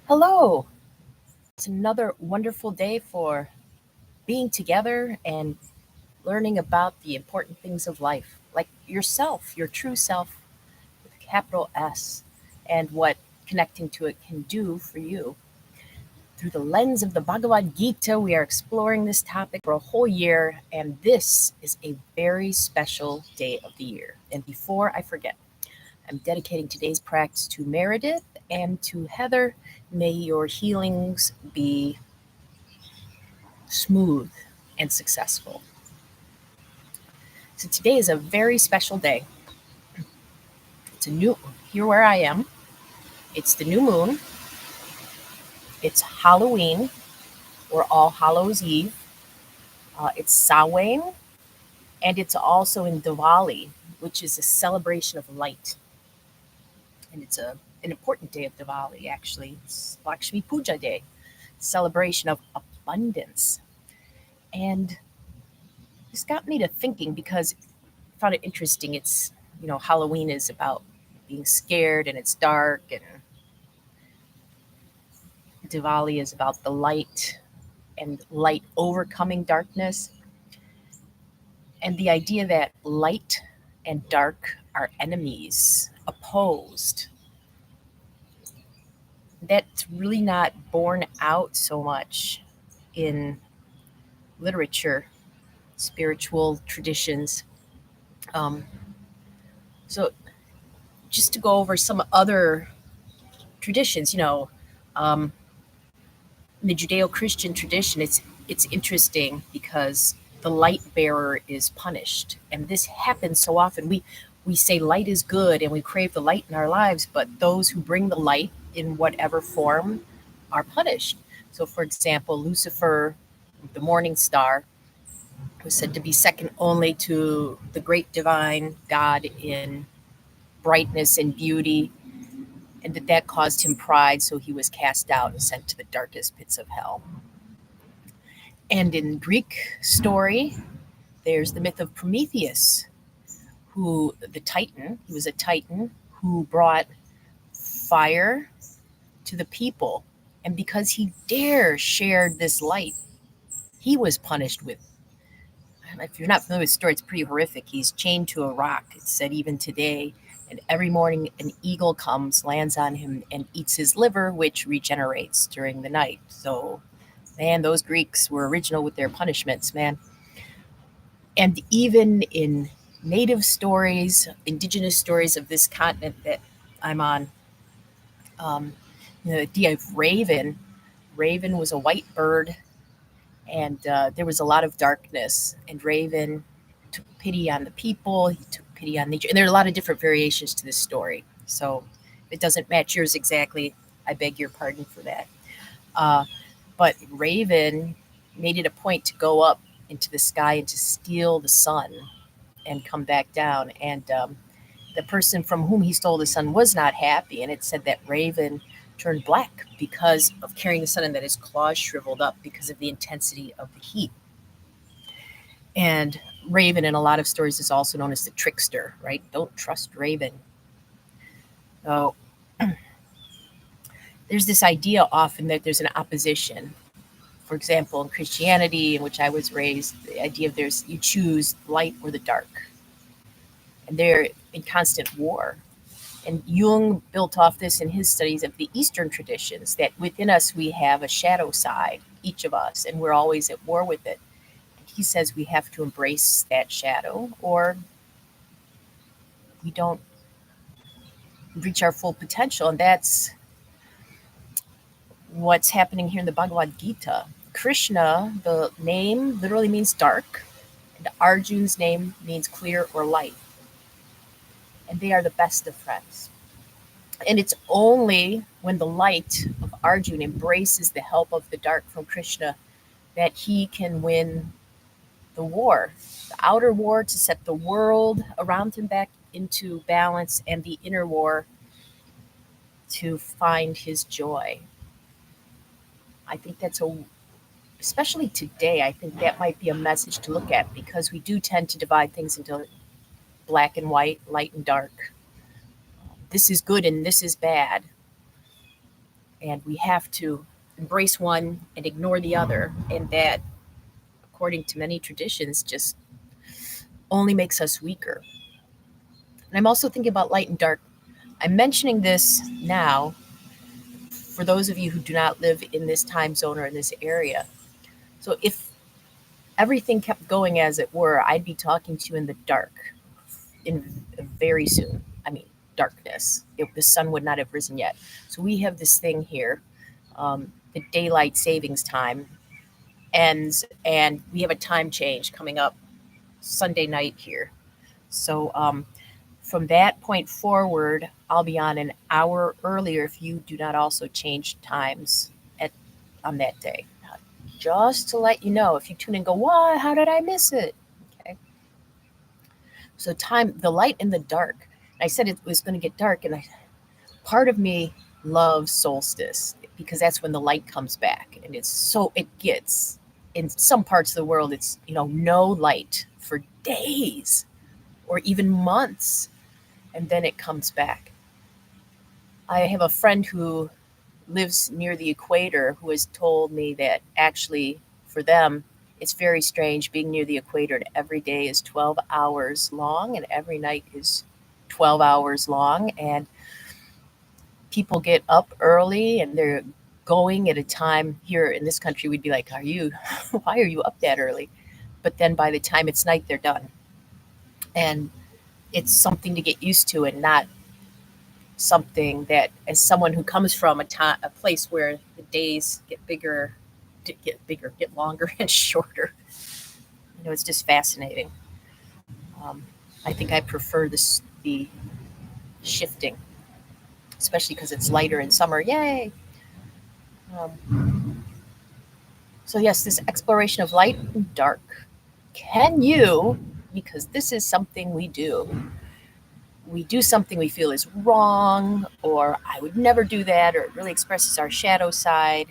Hello. It's another wonderful day for being together and learning about the important things of life, like yourself, your true self with a capital S, and what connecting to it can do for you. Through the lens of the Bhagavad Gita, we are exploring this topic for a whole year, and this is a very special day of the year. And before I forget, I'm dedicating today's practice to Meredith and to Heather. May your healings be smooth and successful. So today is a very special day. It's a new here where I am. It's the new moon. It's Halloween or All Hallows Eve. It's Samhain, and it's also in Diwali, which is a celebration of light. And it's an important day of Diwali, actually. It's Lakshmi Puja Day, celebration of abundance. And this got me to thinking because I found it interesting. Halloween is about being scared and it's dark, and Diwali is about the light and light overcoming darkness. And the idea that light and dark are enemies, opposed, that's really not borne out so much in literature, spiritual traditions. Um, so, just to go over some other traditions, um, in the Judeo-Christian tradition, it's interesting because the light bearer is punished, and this happens so often. We say light is good, and we crave the light in our lives, but those who bring the light in whatever form are punished. So, for example, Lucifer, the morning star, was said to be second only to the great divine God in brightness and beauty, and that caused him pride, so he was cast out and sent to the darkest pits of hell. And in Greek story, there's the myth of Prometheus, he was a titan who brought fire to the people. And because he dare shared this light, he was punished with. If you're not familiar with the story, it's pretty horrific. He's chained to a rock. It's said even today. And every morning, an eagle comes, lands on him, and eats his liver, which regenerates during the night. So, man, those Greeks were original with their punishments, man. And even in native stories, indigenous stories of this continent that I'm on, um, the idea of Raven was a white bird, and there was a lot of darkness. And Raven took pity on the people, he took pity on nature. And there are a lot of different variations to this story. So if it doesn't match yours exactly, I beg your pardon for that. Uh, but Raven made it a point to go up into the sky and to steal the sun and come back down. And the person from whom he stole the sun was not happy. And it said that Raven turned black because of carrying the sun and that his claws shriveled up because of the intensity of the heat. And Raven, in a lot of stories, is also known as the trickster, right? Don't trust Raven. So there's this idea often that there's an opposition. For example, in Christianity, in which I was raised, the idea of there's you choose light or the dark, and they're in constant war. And Jung built off this in his studies of the Eastern traditions that within us we have a shadow side, each of us, and we're always at war with it. And he says we have to embrace that shadow or we don't reach our full potential. And that's what's happening here in the Bhagavad Gita. Krishna, the name literally means dark, and Arjun's name means clear or light. And they are the best of friends. And it's only when the light of Arjun embraces the help of the dark from Krishna that he can win the war, the outer war to set the world around him back into balance, and the inner war to find his joy. I think especially today, I think that might be a message to look at because we do tend to divide things into black and white, light and dark. This is good and this is bad. and we have to embrace one and ignore the other. And that, according to many traditions, just only makes us weaker. And I'm also thinking about light and dark. I'm mentioning this now for those of you who do not live in this time zone or in this area. So if everything kept going as it were, I'd be talking to you in the dark in very soon. I mean, darkness. The sun would not have risen yet. So we have this thing here. The daylight savings time ends, and we have a time change coming up Sunday night here. So from that point forward, I'll be on an hour earlier if you do not also change times at on that day. Just to let you know, if you tune in and go, why? How did I miss it? Okay. So time, the light and the dark. I said it was going to get dark, and part of me loves solstice because that's when the light comes back, and it gets in some parts of the world. It's no light for days or even months, and then it comes back. I have a friend who lives near the equator who has told me that actually for them it's very strange being near the equator, and every day is 12 hours long and every night is 12 hours long, and people get up early and they're going at a time. Here in this country we'd be like, are you why are you up that early? But then by the time it's night they're done, and it's something to get used to, and not something that, as someone who comes from a place where the days get longer and shorter, it's just fascinating. Um, I think I prefer the shifting, especially because it's lighter in summer. Yay! So yes, this exploration of light and dark. Can you? Because this is something we do. We do something we feel is wrong, or I would never do that, or it really expresses our shadow side,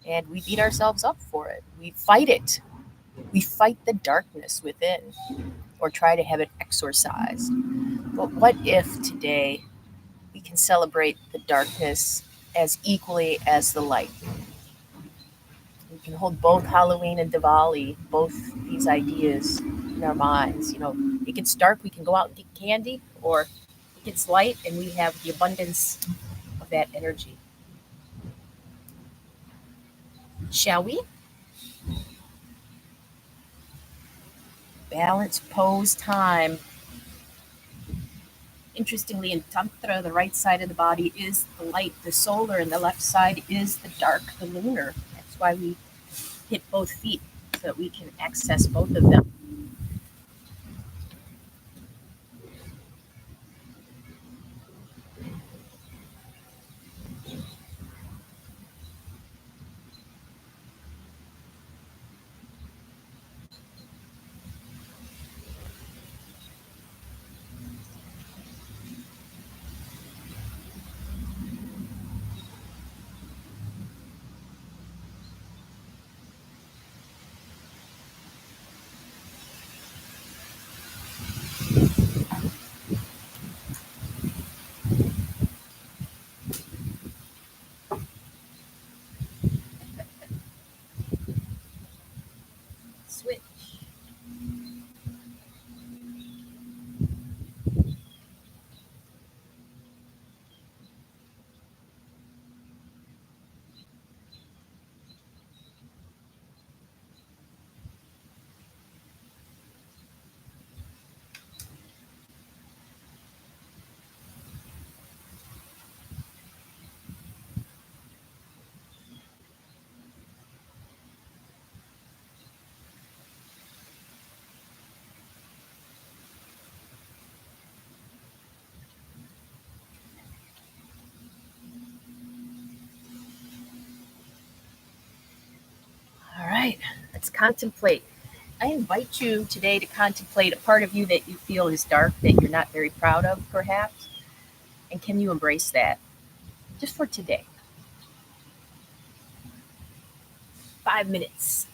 and we beat ourselves up for it. We fight it. We fight the darkness within, or try to have it exorcised. But what if today we can celebrate the darkness as equally as the light? We can hold both Halloween and Diwali, both these ideas in our minds. It gets dark, we can go out and get candy, or it gets light and we have the abundance of that energy. Shall we? Balance pose time. Interestingly, in Tantra, the right side of the body is the light, the solar, and the left side is the dark, the lunar. That's why we hit both feet so that we can access both of them. Switch. All right, let's contemplate. I invite you today to contemplate a part of you that you feel is dark, that you're not very proud of, perhaps. And can you embrace that just for today? 5 minutes.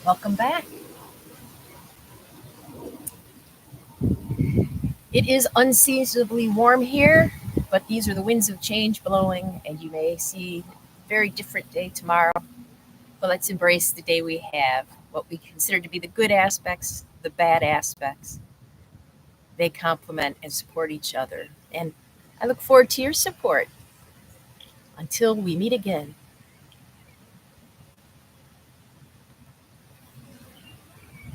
Welcome back. It is unseasonably warm here, but these are the winds of change blowing, and you may see a very different day tomorrow. But let's embrace the day we have, what we consider to be the good aspects, the bad aspects. They complement and support each other. And I look forward to your support. Until we meet again.